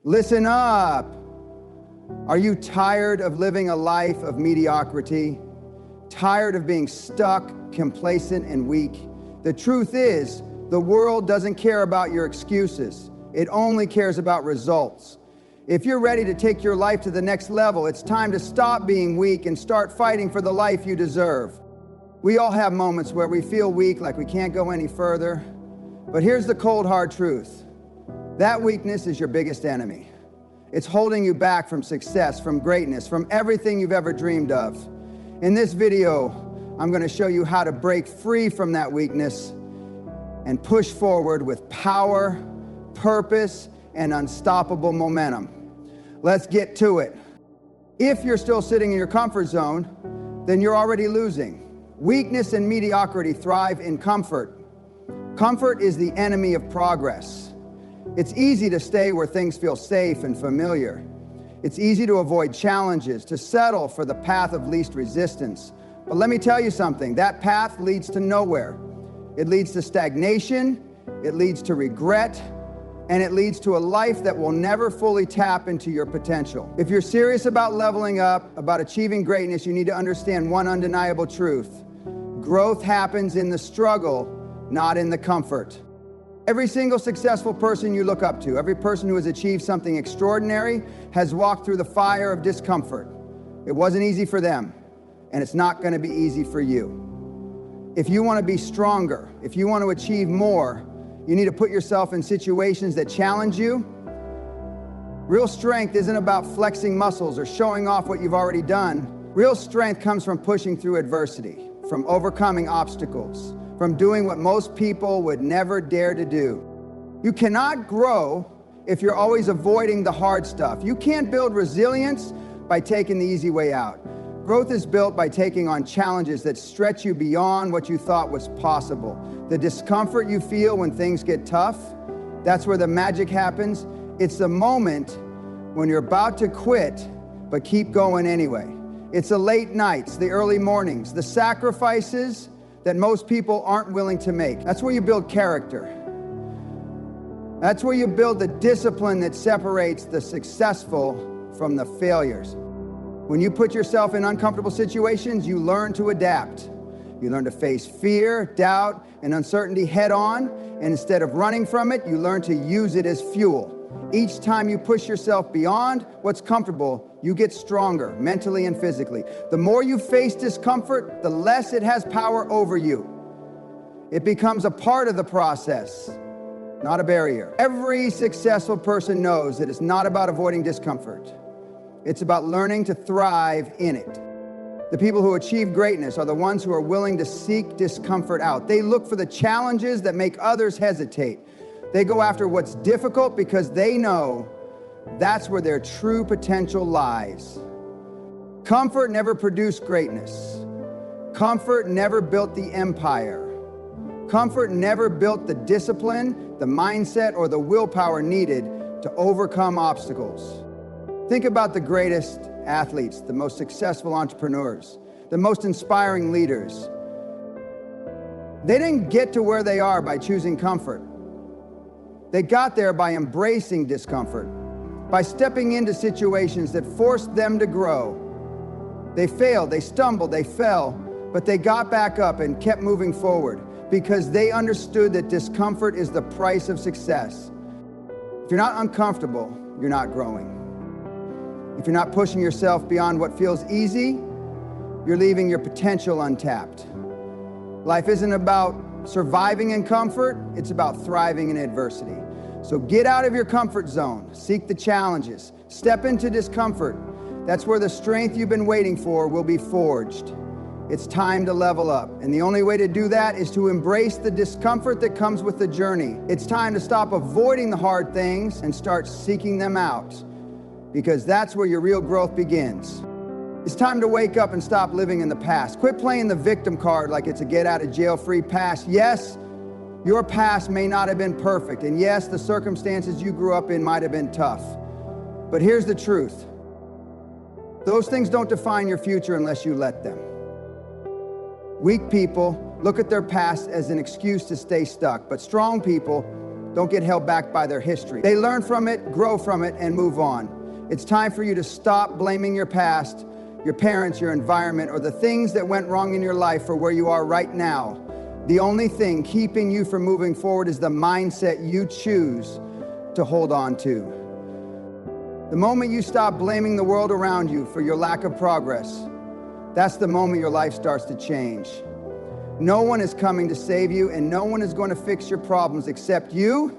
Listen up. Are you tired of living a life of mediocrity? Tired of being stuck, complacent, and weak? The truth is, the world doesn't care about your excuses. It only cares about results. If you're ready to take your life to the next level, it's time to stop being weak and start fighting for the life you deserve. We all have moments where we feel weak, like we can't go any further. But here's the cold, hard truth. That weakness is your biggest enemy. It's holding you back from success, from greatness, from everything you've ever dreamed of. In this video, I'm going to show you how to break free from that weakness and push forward with power, purpose, and unstoppable momentum. Let's get to it. If you're still sitting in your comfort zone, then you're already losing. Weakness and mediocrity thrive in comfort. Comfort is the enemy of progress. It's easy to stay where things feel safe and familiar. It's easy to avoid challenges, to settle for the path of least resistance. But let me tell you something, that path leads to nowhere. It leads to stagnation, it leads to regret, and it leads to a life that will never fully tap into your potential. If you're serious about leveling up, about achieving greatness, you need to understand one undeniable truth. Growth happens in the struggle, not in the comfort. Every single successful person you look up to, every person who has achieved something extraordinary, has walked through the fire of discomfort. It wasn't easy for them, and it's not going to be easy for you. If you want to be stronger, if you want to achieve more, you need to put yourself in situations that challenge you. Real strength isn't about flexing muscles or showing off what you've already done. Real strength comes from pushing through adversity, from overcoming obstacles, from doing what most people would never dare to do. You cannot grow if you're always avoiding the hard stuff. You can't build resilience by taking the easy way out. Growth is built by taking on challenges that stretch you beyond what you thought was possible. The discomfort you feel when things get tough, that's where the magic happens. It's the moment when you're about to quit, but keep going anyway. It's the late nights, the early mornings, the sacrifices that most people aren't willing to make. That's where you build character. That's where you build the discipline that separates the successful from the failures. When you put yourself in uncomfortable situations, you learn to adapt. You learn to face fear, doubt, and uncertainty head on, and instead of running from it, you learn to use it as fuel. Each time you push yourself beyond what's comfortable, you get stronger mentally and physically. The more you face discomfort, the less it has power over you. It becomes a part of the process, not a barrier. Every successful person knows that it's not about avoiding discomfort. It's about learning to thrive in it. The people who achieve greatness are the ones who are willing to seek discomfort out. They look for the challenges that make others hesitate. They go after what's difficult because they know that's where their true potential lies. Comfort never produced greatness. Comfort never built the empire. Comfort never built the discipline, the mindset, or the willpower needed to overcome obstacles. Think about the greatest athletes, the most successful entrepreneurs, the most inspiring leaders. They didn't get to where they are by choosing comfort. They got there by embracing discomfort, by stepping into situations that forced them to grow. They failed, they stumbled, they fell, but they got back up and kept moving forward because they understood that discomfort is the price of success. If you're not uncomfortable, you're not growing. If you're not pushing yourself beyond what feels easy, you're leaving your potential untapped. Life isn't about surviving in comfort, it's about thriving in adversity. So get out of your comfort zone, seek the challenges, step into discomfort. That's where the strength you've been waiting for will be forged. It's time to level up, and the only way to do that is to embrace the discomfort that comes with the journey. It's time to stop avoiding the hard things and start seeking them out, because that's where your real growth begins. It's time to wake up and stop living in the past. Quit playing the victim card like it's a get-out-of-jail-free pass. Yes, your past may not have been perfect, and yes, the circumstances you grew up in might have been tough. But here's the truth. Those things don't define your future unless you let them. Weak people look at their past as an excuse to stay stuck, but strong people don't get held back by their history. They learn from it, grow from it, and move on. It's time for you to stop blaming your past, your parents, your environment, or the things that went wrong in your life for where you are right now. The only thing keeping you from moving forward is the mindset you choose to hold on to. The moment you stop blaming the world around you for your lack of progress, that's the moment your life starts to change. No one is coming to save you, and no one is going to fix your problems except you.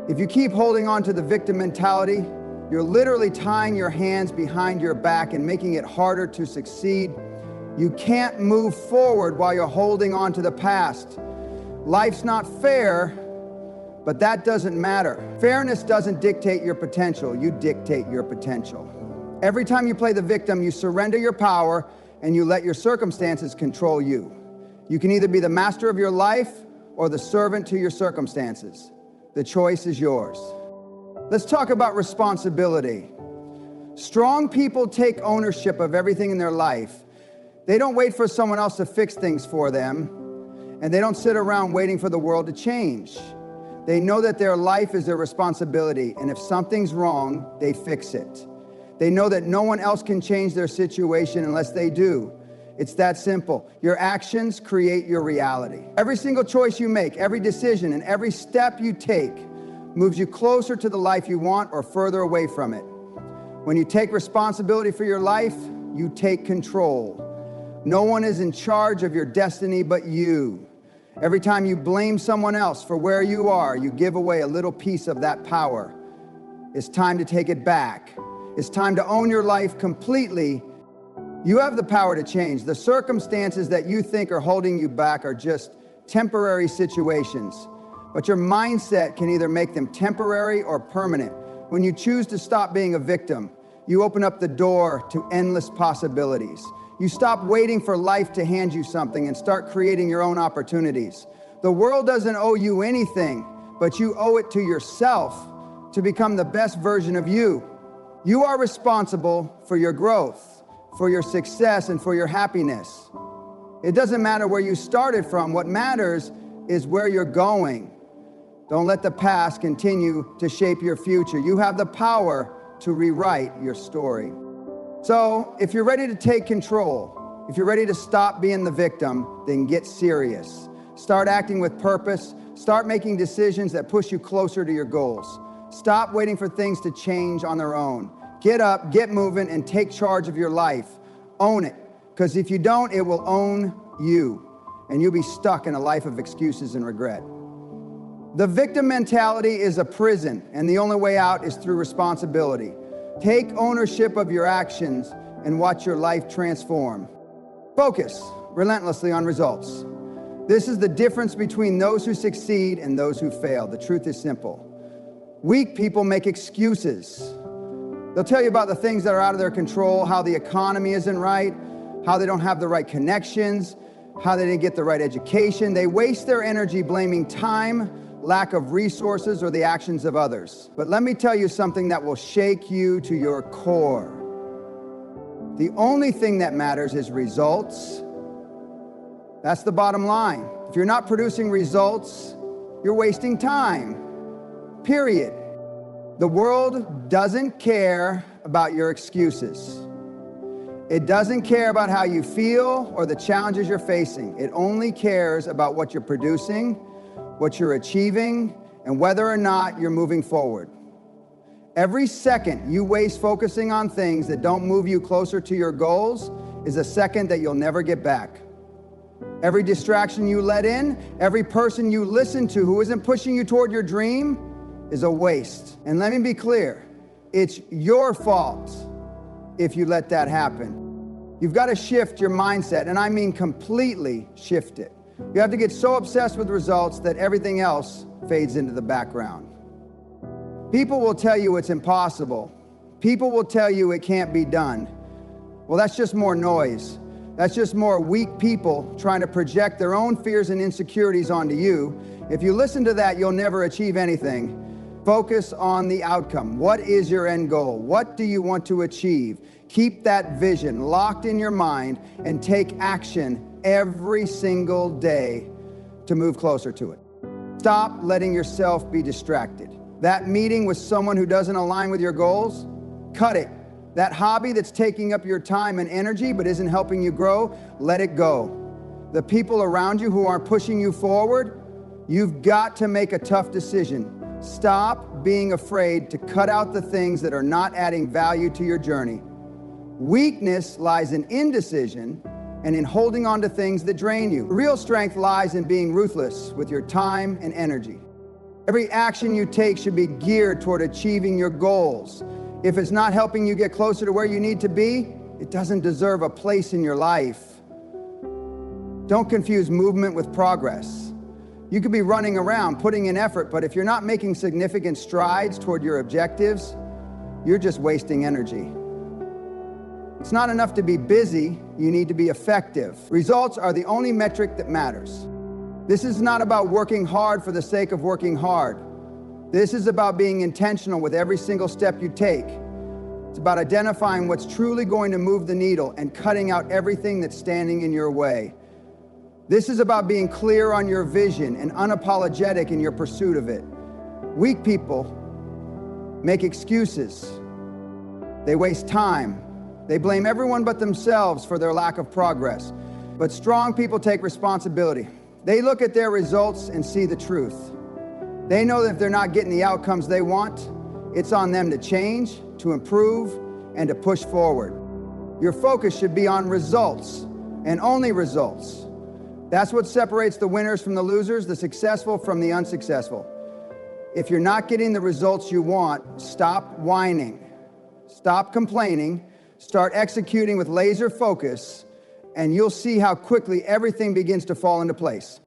If you keep holding on to the victim mentality, you're literally tying your hands behind your back and making it harder to succeed. You can't move forward while you're holding on to the past. Life's not fair, but that doesn't matter. Fairness doesn't dictate your potential, you dictate your potential. Every time you play the victim, you surrender your power and you let your circumstances control you. You can either be the master of your life or the servant to your circumstances. The choice is yours. Let's talk about responsibility. Strong people take ownership of everything in their life. They don't wait for someone else to fix things for them, and they don't sit around waiting for the world to change. They know that their life is their responsibility, and if something's wrong, they fix it. They know that no one else can change their situation unless they do. It's that simple. Your actions create your reality. Every single choice you make, every decision, and every step you take moves you closer to the life you want or further away from it. When you take responsibility for your life, you take control. No one is in charge of your destiny but you. Every time you blame someone else for where you are, you give away a little piece of that power. It's time to take it back. It's time to own your life completely. You have the power to change. The circumstances that you think are holding you back are just temporary situations, but your mindset can either make them temporary or permanent. When you choose to stop being a victim, you open up the door to endless possibilities. You stop waiting for life to hand you something and start creating your own opportunities. The world doesn't owe you anything, but you owe it to yourself to become the best version of you. You are responsible for your growth, for your success, and for your happiness. It doesn't matter where you started from. What matters is where you're going. Don't let the past continue to shape your future. You have the power to rewrite your story. So if you're ready to take control, if you're ready to stop being the victim, then get serious. Start acting with purpose. Start making decisions that push you closer to your goals. Stop waiting for things to change on their own. Get up, get moving, and take charge of your life. Own it, because if you don't, it will own you, and you'll be stuck in a life of excuses and regret. The victim mentality is a prison, and the only way out is through responsibility. Take ownership of your actions and watch your life transform. Focus relentlessly on results. This is the difference between those who succeed and those who fail. The truth is simple. Weak people make excuses. They'll tell you about the things that are out of their control, how the economy isn't right, how they don't have the right connections, how they didn't get the right education. They waste their energy blaming time, lack of resources, or the actions of others. But let me tell you something that will shake you to your core. The only thing that matters is results. That's the bottom line. If you're not producing results, you're wasting time. Period. The world doesn't care about your excuses. It doesn't care about how you feel or the challenges you're facing. It only cares about what you're producing, what you're achieving, and whether or not you're moving forward. Every second you waste focusing on things that don't move you closer to your goals is a second that you'll never get back. Every distraction you let in, every person you listen to who isn't pushing you toward your dream is a waste. And let me be clear, it's your fault if you let that happen. You've got to shift your mindset, and I mean completely shift it. You have to get so obsessed with results that everything else fades into the background. People will tell you it's impossible. People will tell you it can't be done. Well, that's just more noise. That's just more weak people trying to project their own fears and insecurities onto you. If you listen to that, you'll never achieve anything. Focus on the outcome. What is your end goal? What do you want to achieve? Keep that vision locked in your mind and take action every single day to move closer to it. Stop letting yourself be distracted. That meeting with someone who doesn't align with your goals, cut it. That hobby that's taking up your time and energy but isn't helping you grow, let it go. The people around you who aren't pushing you forward, you've got to make a tough decision. Stop being afraid to cut out the things that are not adding value to your journey. Weakness lies in indecision and in holding on to things that drain you. Real strength lies in being ruthless with your time and energy. Every action you take should be geared toward achieving your goals. If it's not helping you get closer to where you need to be, it doesn't deserve a place in your life. Don't confuse movement with progress. You could be running around, putting in effort, but if you're not making significant strides toward your objectives, you're just wasting energy. It's not enough to be busy, you need to be effective. Results are the only metric that matters. This is not about working hard for the sake of working hard. This is about being intentional with every single step you take. It's about identifying what's truly going to move the needle and cutting out everything that's standing in your way. This is about being clear on your vision and unapologetic in your pursuit of it. Weak people make excuses. They waste time. They blame everyone but themselves for their lack of progress. But strong people take responsibility. They look at their results and see the truth. They know that if they're not getting the outcomes they want, it's on them to change, to improve, and to push forward. Your focus should be on results, and only results. That's what separates the winners from the losers, the successful from the unsuccessful. If you're not getting the results you want, stop whining. Stop complaining. Start executing with laser focus, and you'll see how quickly everything begins to fall into place.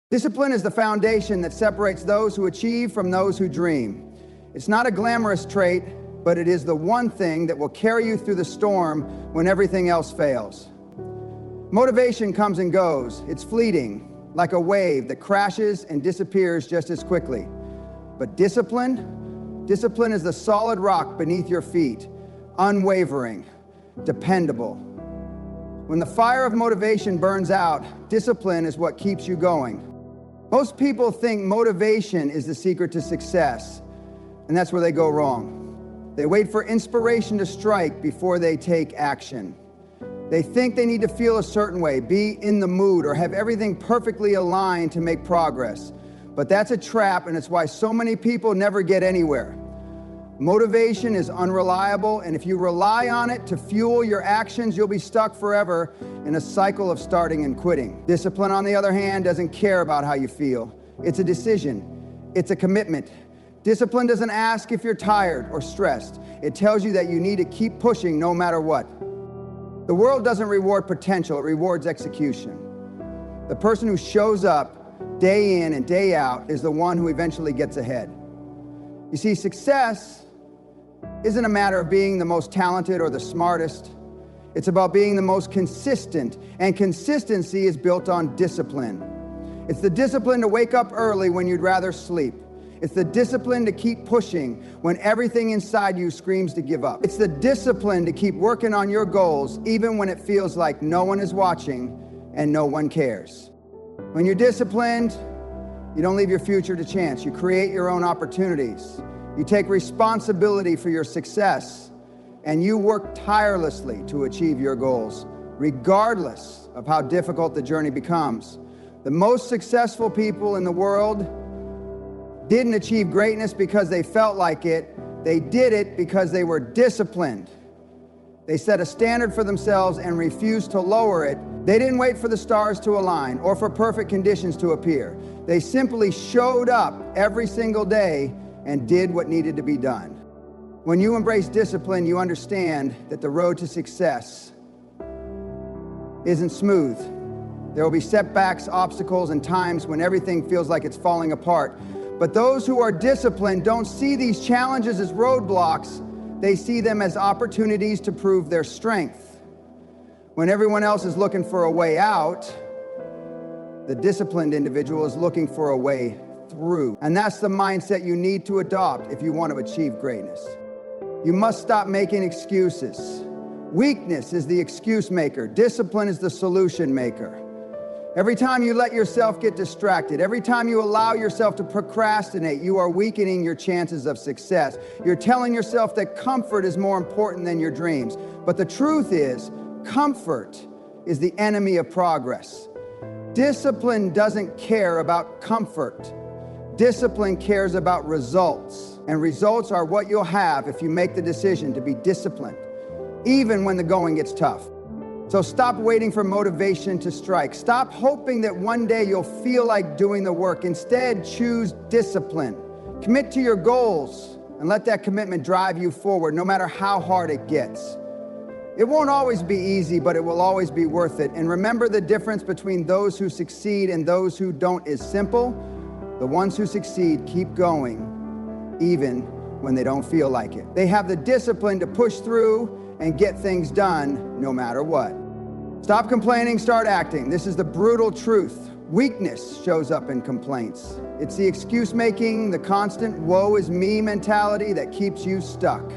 Discipline is the foundation that separates those who achieve from those who dream. It's not a glamorous trait, but it is the one thing that will carry you through the storm when everything else fails. Motivation comes and goes. It's fleeting, like a wave that crashes and disappears just as quickly. But discipline is the solid rock beneath your feet, unwavering, dependable. When the fire of motivation burns out, discipline is what keeps you going. Most people think motivation is the secret to success, and that's where they go wrong. They wait for inspiration to strike before they take action. They think they need to feel a certain way, be in the mood, or have everything perfectly aligned to make progress. But that's a trap, and it's why so many people never get anywhere. Motivation is unreliable, and if you rely on it to fuel your actions, you'll be stuck forever in a cycle of starting and quitting. Discipline, on the other hand, doesn't care about how you feel. It's a decision. It's a commitment. Discipline doesn't ask if you're tired or stressed. It tells you that you need to keep pushing no matter what. The world doesn't reward potential, it rewards execution. The person who shows up day in and day out is the one who eventually gets ahead. You see, success isn't a matter of being the most talented or the smartest. It's about being the most consistent, and consistency is built on discipline. It's the discipline to wake up early when you'd rather sleep. It's the discipline to keep pushing when everything inside you screams to give up. It's the discipline to keep working on your goals even when it feels like no one is watching and no one cares. When you're disciplined, you don't leave your future to chance. You create your own opportunities. You take responsibility for your success, and you work tirelessly to achieve your goals, regardless of how difficult the journey becomes. The most successful people in the world didn't achieve greatness because they felt like it. They did it because they were disciplined. They set a standard for themselves and refused to lower it. They didn't wait for the stars to align or for perfect conditions to appear. They simply showed up every single day and did what needed to be done. When you embrace discipline, you understand that the road to success isn't smooth. There will be setbacks, obstacles, and times when everything feels like it's falling apart. But those who are disciplined don't see these challenges as roadblocks. They see them as opportunities to prove their strength. When everyone else is looking for a way out, the disciplined individual is looking for a way through. And that's the mindset you need to adopt if you want to achieve greatness. You must stop making excuses. Weakness is the excuse maker. Discipline is the solution maker. Every time you let yourself get distracted, every time you allow yourself to procrastinate, you are weakening your chances of success. You're telling yourself that comfort is more important than your dreams. But the truth is, comfort is the enemy of progress. Discipline doesn't care about comfort. Discipline cares about results. And results are what you'll have if you make the decision to be disciplined, even when the going gets tough. So stop waiting for motivation to strike. Stop hoping that one day you'll feel like doing the work. Instead, choose discipline. Commit to your goals and let that commitment drive you forward, no matter how hard it gets. It won't always be easy, but it will always be worth it. And remember, the difference between those who succeed and those who don't is simple. The ones who succeed keep going, even when they don't feel like it. They have the discipline to push through and get things done no matter what. Stop complaining, start acting. This is the brutal truth. Weakness shows up in complaints. It's the excuse making, the constant woe is me mentality that keeps you stuck.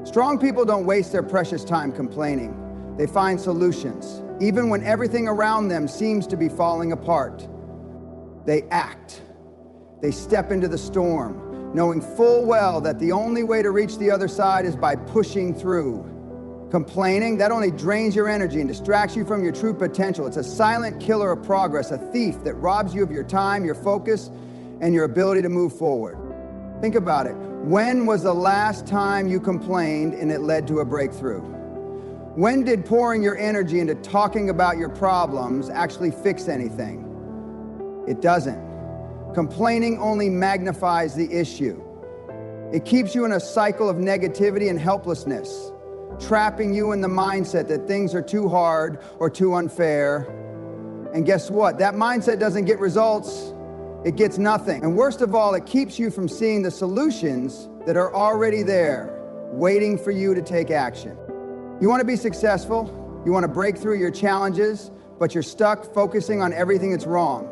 Strong people don't waste their precious time complaining. They find solutions, even when everything around them seems to be falling apart. They act. They step into the storm, knowing full well that the only way to reach the other side is by pushing through. Complaining, that only drains your energy and distracts you from your true potential. It's a silent killer of progress, a thief that robs you of your time, your focus, and your ability to move forward. Think about it. When was the last time you complained and it led to a breakthrough? When did pouring your energy into talking about your problems actually fix anything? It doesn't. Complaining only magnifies the issue. It keeps you in a cycle of negativity and helplessness, trapping you in the mindset that things are too hard or too unfair. And guess what? That mindset doesn't get results, it gets nothing. And worst of all, it keeps you from seeing the solutions that are already there, waiting for you to take action. You want to be successful, you want to break through your challenges, but you're stuck focusing on everything that's wrong.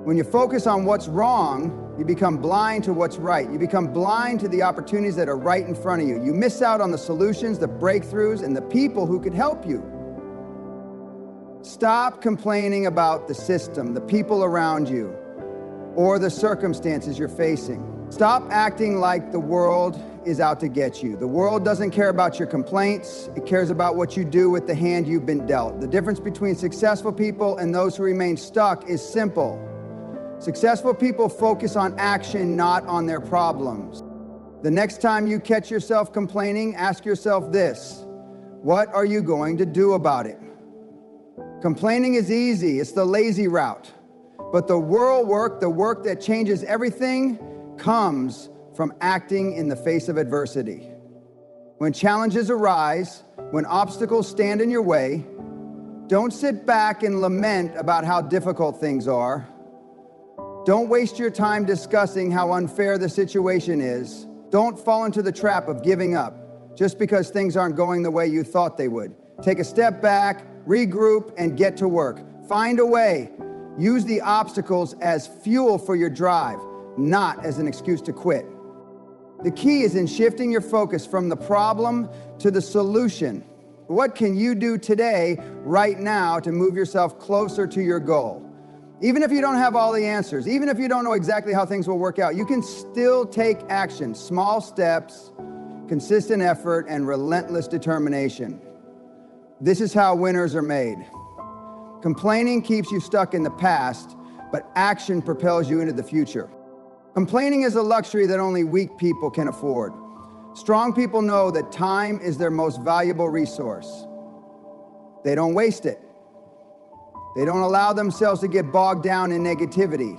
When you focus on what's wrong, you become blind to what's right. You become blind to the opportunities that are right in front of you. You miss out on the solutions, the breakthroughs, and the people who could help you. Stop complaining about the system, the people around you, or the circumstances you're facing. Stop acting like the world is out to get you. The world doesn't care about your complaints. It cares about what you do with the hand you've been dealt. The difference between successful people and those who remain stuck is simple. Successful people focus on action, not on their problems. The next time you catch yourself complaining, ask yourself this: what are you going to do about it? Complaining is easy, it's the lazy route. But the world work, the work that changes everything, comes from acting in the face of adversity. When challenges arise, when obstacles stand in your way, don't sit back and lament about how difficult things are. Don't waste your time discussing how unfair the situation is. Don't fall into the trap of giving up just because things aren't going the way you thought they would. Take a step back, regroup, and get to work. Find a way. Use the obstacles as fuel for your drive, not as an excuse to quit. The key is in shifting your focus from the problem to the solution. What can you do today, right now, to move yourself closer to your goal? Even if you don't have all the answers, even if you don't know exactly how things will work out, you can still take action. Small steps, consistent effort, and relentless determination. This is how winners are made. Complaining keeps you stuck in the past, but action propels you into the future. Complaining is a luxury that only weak people can afford. Strong people know that time is their most valuable resource. They don't waste it. They don't allow themselves to get bogged down in negativity.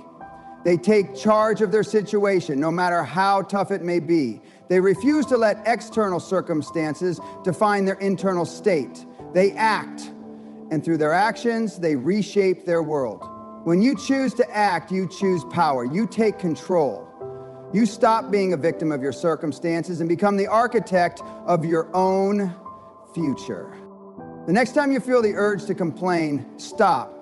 They take charge of their situation, no matter how tough it may be. They refuse to let external circumstances define their internal state. They act, and through their actions, they reshape their world. When you choose to act, you choose power. You take control. You stop being a victim of your circumstances and become the architect of your own future. The next time you feel the urge to complain, stop.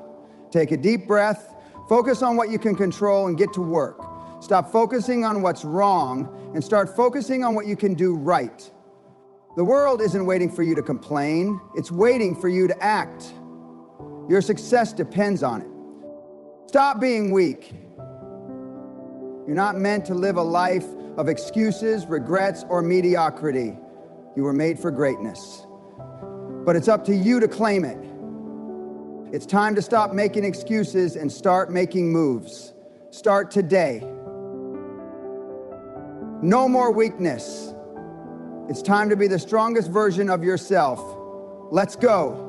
Take a deep breath, focus on what you can control, and get to work. Stop focusing on what's wrong and start focusing on what you can do right. The world isn't waiting for you to complain, it's waiting for you to act. Your success depends on it. Stop being weak. You're not meant to live a life of excuses, regrets, or mediocrity. You were made for greatness. But it's up to you to claim it. It's time to stop making excuses and start making moves. Start today. No more weakness. It's time to be the strongest version of yourself. Let's go.